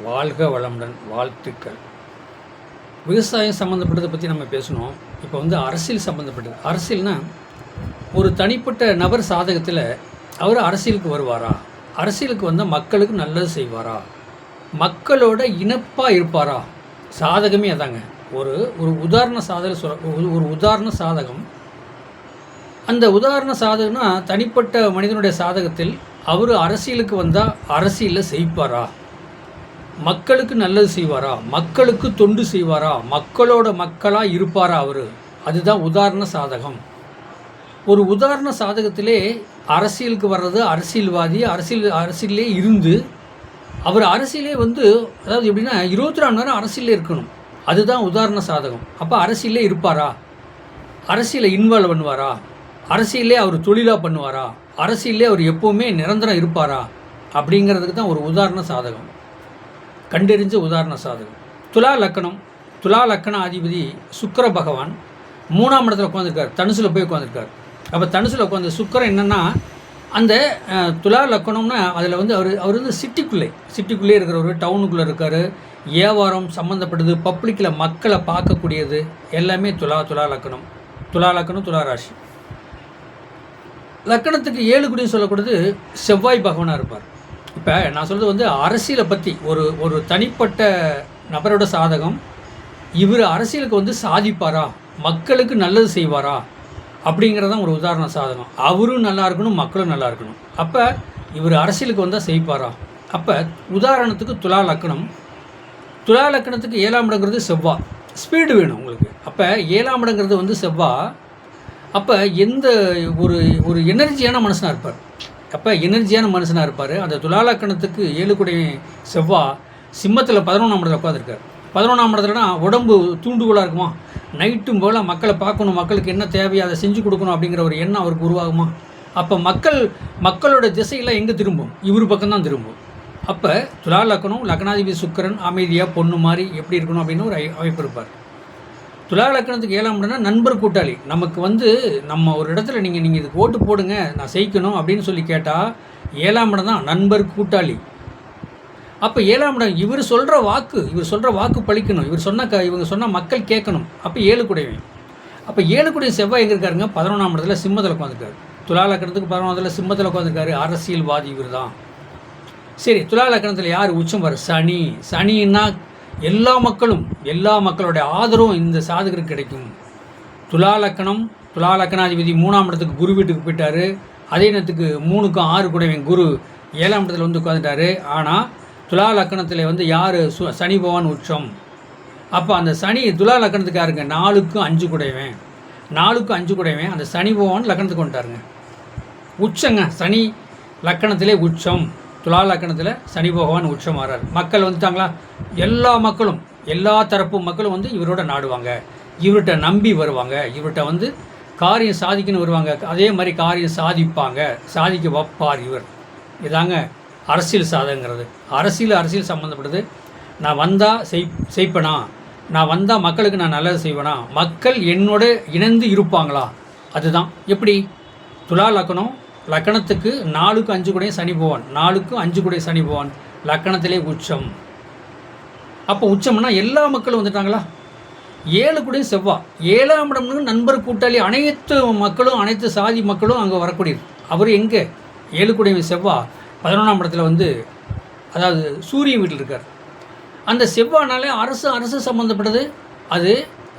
வாழ்க வளமுடன், வாழ்த்துக்கள். விவசாயம் சம்மந்தப்பட்டதை பற்றி நம்ம பேசணும். இப்போ அரசியல் சம்மந்தப்பட்டது. அரசியல்னா ஒரு தனிப்பட்ட நபர் சாதகத்தில் அவர் அரசியலுக்கு வருவாரா, அரசியலுக்கு வந்தால் மக்களுக்கு நல்லது செய்வாரா, மக்களோட இணைப்பாக இருப்பாரா, சாதகமே அதாங்க. ஒரு ஒரு உதாரண ஒரு உதாரண சாதகம். அந்த உதாரண சாதகம்னா தனிப்பட்ட மனிதனுடைய சாதகத்தில் அவர் அரசியலுக்கு வந்தால் அரசியலில் செய்ப்பாரா, மக்களுக்கு நல்லது செய்வாரா, மக்களுக்கு தொண்டு செய்வாரா, மக்களோட மக்களாக இருப்பாரா அவர். அதுதான் உதாரண சாதகம். ஒரு உதாரண சாதகத்திலே அரசியலுக்கு வர்றது அரசியல்வாதி, அரசியலே இருந்து அவர் அரசியலே அதாவது எப்படின்னா 24 மணி நேரம் அரசியலே இருக்கணும். அதுதான் உதாரண சாதகம். அப்போ அரசியலே இருப்பாரா, அரசியலை இன்வால்வ் பண்ணுவாரா, அரசியலே அவர் தொழிலாக பண்ணுவாரா, அரசியலே அவர் எப்போவுமே நிரந்தரம் இருப்பாரா, அப்படிங்கிறதுக்கு தான் ஒரு உதாரண சாதகம். கண்டறிஞ்ச உதாரண சாதகம். துலா லக்கண அதிபதி சுக்கிர பகவான் 3ஆம் இடத்துல உட்காந்துருக்கார், தனுசில் போய் உட்காந்துருக்கார். அப்போ தனுசில் உட்காந்து சுக்கிரன் என்னென்னா அந்த துலா லக்கணம்னா அதில் அவர் சிட்டிக்குள்ளே இருக்கிறவர், டவுனுக்குள்ளே இருக்கார், வியாபாரம் சம்மந்தப்பட்டது, பப்ளிக்கில் மக்களை பார்க்கக்கூடியது எல்லாமே துலா லக்கணம். துலா ராசி. லக்கணத்துக்கு 7 குடின்னு சொல்லக்கூடியது செவ்வாய் பகவானாக இருப்பார். இப்போ நான் சொல்கிறது அரசியலை பற்றி ஒரு தனிப்பட்ட நபரோட சாதகம். இவர் அரசியலுக்கு சாதிப்பாரா, மக்களுக்கு நல்லது செய்வாரா, அப்படிங்கிறதான் ஒரு உதாரண சாதகம். அவரும் நல்லா இருக்கணும், மக்களும் நல்லா இருக்கணும். அப்போ இவர் அரசியலுக்கு வந்தால் செய்ப்பாரா. அப்போ உதாரணத்துக்கு துலா லக்கணத்துக்கு 7ஆம் இடங்கிறது செவ்வாய். ஸ்பீடு வேணும் உங்களுக்கு. அப்போ 7ஆம் இடங்கிறது செவ்வாய். அப்போ எந்த ஒரு எனர்ஜியான மனுஷனாக இருப்பார். அப்போ எனர்ஜியான மனுஷனாக இருப்பார். அந்த துலா லக்கணத்துக்கு 7 குடைய செவ்வாய் சிம்மத்தில் 11ஆம் இடத்துல உட்காந்துருக்கார். 11ஆம் இடத்துலனா உடம்பு தூண்டுகோலாக இருக்குமா, நைட்டும் போல் மக்களை பார்க்கணும், மக்களுக்கு என்ன தேவையோ அதை செஞ்சு கொடுக்கணும் அப்படிங்கிற ஒரு எண்ணம் அவருக்கு உருவாகுமா. அப்போ மக்களோட திசையெல்லாம் எங்கே திரும்பும், இவர் பக்கம்தான் திரும்பும். அப்போ துலா லக்கணாதிபதி சுக்கிரன் அமைதியாக பொண்ணு மாதிரி எப்படி இருக்கணும் அப்படின்னு ஒரு அமைப்பு இருப்பார். துலா லக்கணத்துக்கு 7ஆம் இடம்னா நண்பர் கூட்டாளி. நமக்கு நம்ம ஒரு இடத்துல நீங்கள் இதுக்கு ஓட்டு போடுங்க, நான் செய்யணும் அப்படின்னு சொல்லி கேட்டால் 7ஆம் இடம் தான் நண்பர் கூட்டாளி. அப்போ 7ஆம் இடம் இவர் சொல்கிற வாக்கு பழிக்கணும், இவங்க சொன்ன மக்கள் கேட்கணும். அப்போ 7 குடையவன். அப்போ 7 குடைய செவ்வாய் எங்கே இருக்காருங்க, 11ஆம் இடத்துல சிம்மத்தில் உட்காந்துருக்காரு. துலா லக்கணத்துக்கு 11ஆம் இடத்துல சிம்மத்தில் உட்காந்துருக்காரு. அரசியல்வாதி இவர் தான். சரி, துலா லக்கணத்தில் யார் உச்சம் வர, சனின்னா எல்லா மக்களுடைய ஆதரவும் இந்த சாதகருக்கு கிடைக்கும். துலா லக்கணாதிபதி 3ஆம் இடத்துக்கு குரு வீட்டுக்கு போயிட்டார். அதே நேரத்துக்கு 3க்கும் 6 கூடவன் குரு 7ஆம் இடத்துல உட்காந்துட்டாரு. ஆனால் துலா லக்கணத்தில் யார், சனி பகவான் உச்சம். அப்போ அந்த சனி துலா லக்கணத்துக்கு யாருங்க, 4க்கும் 5 கூடவன் அந்த சனி பகவான் லக்கணத்துக்கு வந்துட்டாருங்க. உச்சங்க, சனி லக்கணத்திலே உச்சம். துலா லக்கணத்தில் சனி பகவான் உச்சம் ஆறார். மக்கள் வந்துட்டாங்களா, எல்லா தரப்பு மக்களும் இவரோட நாடுவாங்க, இவர்கிட்ட நம்பி வருவாங்க, இவர்கிட்ட காரியம் சாதிக்கணும் வருவாங்க. அதே மாதிரி காரியம் சாதிக்க வைப்பார் இவர். இதாங்க அரசியல் சாதகங்கிறது. அரசியல் சம்மந்தப்பட்டது. நான் வந்தால் செய்ப்பேனா, நான் வந்தால் மக்களுக்கு நான் நல்லது செய்வேனா, மக்கள் என்னோட இணைந்து இருப்பாங்களா, அதுதான். எப்படி துலா லக்கணத்துக்கு 4க்கும் 5 கூடைய சனி பகவான், 4க்கும் 5 கூடைய சனி பகவான் லக்கணத்திலே உச்சம். அப்போ உச்சம்னா எல்லா மக்களும் வந்துட்டாங்களா. 7 கூடைய செவ்வாய், 7ஆம் இடம்னு நண்பர் கூட்டாளி, அனைத்து மக்களும் அனைத்து சாதி மக்களும் அங்கே வரக்கூடியது. அவர் எங்கே, 7 கூடைய செவ்வாய் 11ஆம் இடத்துல அதாவது சூரியன் வீட்டில் இருக்கார். அந்த செவ்வாய்னாலே அரசு சம்மந்தப்பட்டது.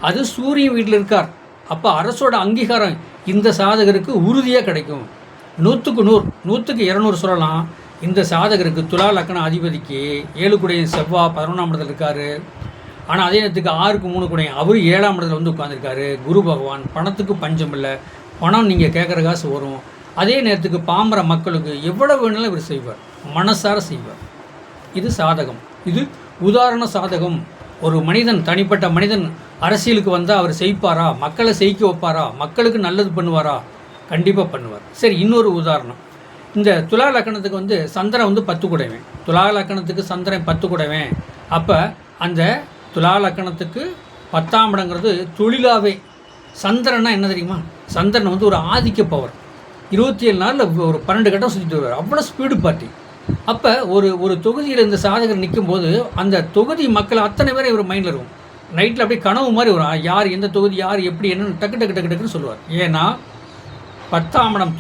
அது சூரியன் வீட்டில் இருக்கார். அப்போ அரசோட அங்கீகாரம் இந்த சாதகருக்கு உறுதியாக கிடைக்கும். 100க்கு 200 சொல்லலாம். இந்த சாதகருக்கு துலா லக்கண அதிபதிக்கு 7 கூடைய செவ்வாய் 11ஆம் இடத்துல இருக்கார். ஆனால் அதே நேரத்துக்கு 6க்கு 3 கூடைய அவர் 7ஆம் இடத்துல உட்காந்துருக்காரு. குரு பகவான். பணத்துக்கு பஞ்சம் இல்லை, பணம் நீங்கள் கேட்குற காசு வரும். அதே நேரத்துக்கு பாமர மக்களுக்கு எவ்வளவு வேணாலும் இவர் செய்வார், மனசார செய்வார். இது சாதகம். இது உதாரண சாதகம். ஒரு மனிதன், தனிப்பட்ட மனிதன் அரசியலுக்கு வந்தால் அவர் செய்ப்பாரா, மக்களை செய்க்க வைப்பாரா, மக்களுக்கு நல்லது பண்ணுவாரா, கண்டிப்பாக பண்ணுவார். சரி, இன்னொரு உதாரணம். இந்த துலா லக்கணத்துக்கு சந்திரன் 10 கூடைவன். துலா லக்கணத்துக்கு சந்திரன் 10 கூடைவன். அப்போ அந்த துலா லக்கணத்துக்கு 10ஆம் இடங்கிறது தொழிலாகவே. சந்திரன்னா என்ன தெரியுமா, சந்திரன் ஒரு ஆதிக்க பவர். 27 நாளில் ஒரு 12 கட்டம் சுற்றிட்டு வருவார். அவ்வளோ ஸ்பீடு பார்ட்டி. அப்போ ஒரு தொகுதியில் இந்த சாதகர் நிற்கும்போது அந்த தொகுதி மக்கள் அத்தனை பேரை இவர் மைண்டில் இருக்கும். நைட்டில் அப்படியே கனவு மாதிரி வரும். யார் எந்த தொகுதி யார் எப்படி என்னன்னு டக்கு டக்கு டக்கு டக்குன்னு சொல்லுவார். ஏன்னா 10ஆம் இடம்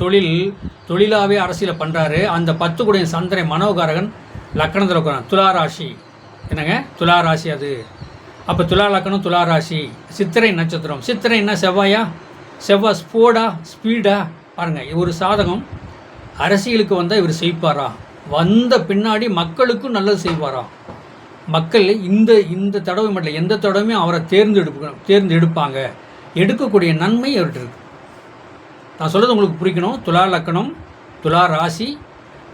தொழிலாகவே அரசியலை பண்ணுறாரு. அந்த 10 கூடிய சந்திரன் மனோகாரகன் லக்கணத்தில் உட்கார துளாராசி. என்னங்க துளாராசி அது. அப்போ துலா லக்கணம் துளாராசி. சித்திரை நட்சத்திரம். சித்திரை என்ன செவ்வாயா? செவ்வாய் ஸ்பீடா பாருங்கள். ஒரு சாதகம் அரசியலுக்கு வந்தால் இவர் செய்ப்பாரா? வந்த பின்னாடி மக்களுக்கும் நல்லது செய்வாரா? மக்கள் இந்த தடவை மட்டும் எந்த தடவையுமே அவரை தேர்ந்தெடுப்பாங்க. எடுக்கக்கூடிய நன்மை அவர்கிட்ட இருக்குது. நான் சொல்கிறது உங்களுக்கு புரிக்கணும். துலா லக்கணம் துலா ராசி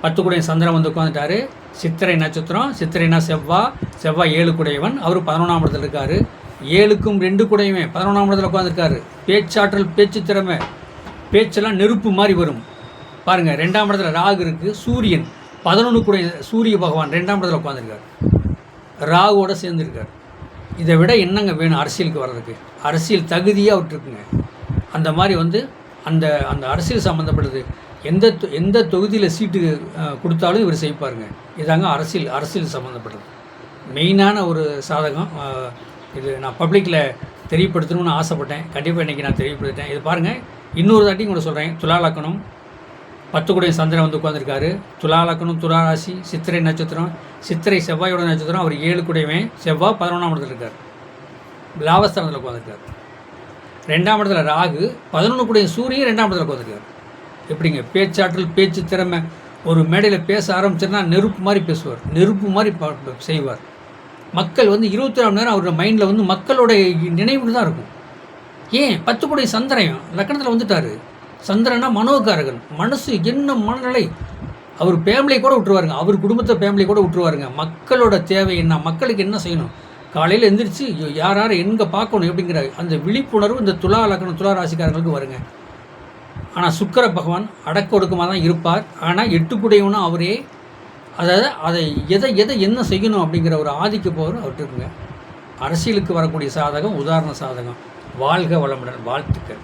10 கூடிய சந்திரன் வந்து உட்காந்துட்டாரு. சித்திரை நட்சத்திரம். சித்திரைனா செவ்வாய் 7 கூடையவன். அவர் 11ஆம் இடத்துல இருக்கார். 7க்கும் 2 கூடையவன் 11ஆம் இடத்துல உட்காந்துருக்காரு. பேச்சாற்றல் பேச்சு திறமை பேச்செல்லாம் நெருப்பு மாதிரி வரும் பாருங்கள். 2ஆம் இடத்துல ராகு இருக்குது. சூரியன் 11 கூடிய சூரிய பகவான் 2ஆம் இடத்துல உட்காந்துருக்கார். ராகுவோட சேர்ந்துருக்கார். இதை விட என்னங்க வேணும் அரசியலுக்கு வர்றதுக்கு? அரசியல் தகுதியாக விட்டுருக்குங்க. அந்த மாதிரி வந்து அந்த அந்த அரசியல் சம்மந்தப்பட்டது எந்த தொகுதியில் சீட்டு கொடுத்தாலும் இவர் செய்ப்பாருங்க. இதாங்க அரசியல் சம்மந்தப்பட்டது மெயினான ஒரு சாதகம். இது நான் பப்ளிக்கில் தெரியப்படுத்தணும்னு ஆசைப்பட்டேன். கண்டிப்பாக இன்றைக்கி நான் தெரியப்படுத்திட்டேன். இது பாருங்கள், இன்னொரு தாட்டி கூட சொல்கிறேன். துலா லக்கணம் 10 கூடிய சந்திரன் வந்து உட்காந்துருக்காரு. துலா லக்கணம் துலா ராசி. சித்திரை நட்சத்திரம். சித்திரை செவ்வாயோட நட்சத்திரம். அவர் 7 கூடையவன். செவ்வாய் 11ஆம் இடத்துல இருக்கார். லாபஸ்தானத்தில் உட்காந்துருக்கார். 2ஆம் இடத்துல ராகு. 11 கூடிய சூரியன் 2ஆம் இடத்துல உட்காந்துருக்கார். எப்படிங்க பேச்சாற்றல் பேச்சு திறமை. ஒரு மேடையில் பேச ஆரம்பிச்சிருன்னா நெருப்பு மாதிரி பேசுவார். நெருப்பு மாதிரி செய்வார். மக்கள் வந்து 24 மணி நேரம் அவரோட மைண்டில் வந்து மக்களோட நினைவுன்னு தான் இருக்கும். ஏன் 10 கூடிய சந்திரன் லக்கணத்தில் வந்துட்டார். சந்திரனா மனோகாரகன். மனசு என்ன மனநிலை. அவர் ஃபேமிலியை கூட விட்டுருவாருங்க. அவர் குடும்பத்தை ஃபேமிலியை கூட விட்டுருவாருங்க. மக்களோட தேவை என்ன, மக்களுக்கு என்ன செய்யணும், காலையில் எந்திரிச்சு யார் எங்கே பார்க்கணும் அப்படிங்கிற அந்த விழிப்புணர்வு இந்த துலா லக்கணம் துலா ராசிக்காரங்களுக்கு வருங்க. ஆனால் சுக்கிர பகவான் அடக்க ஒடுக்கமாக தான் இருப்பார். ஆனால் 8 கூடையவனும் அவரே. அதாவது எதை என்ன செய்யணும் அப்படிங்கிற ஒரு ஆதிக்க போர் அவர்கிட்ட இருக்குங்க. அரசியலுக்கு வரக்கூடிய சாதகம் உதாரண சாதகம். வாழ்க வளமுடன். வாழ்த்துக்கள்.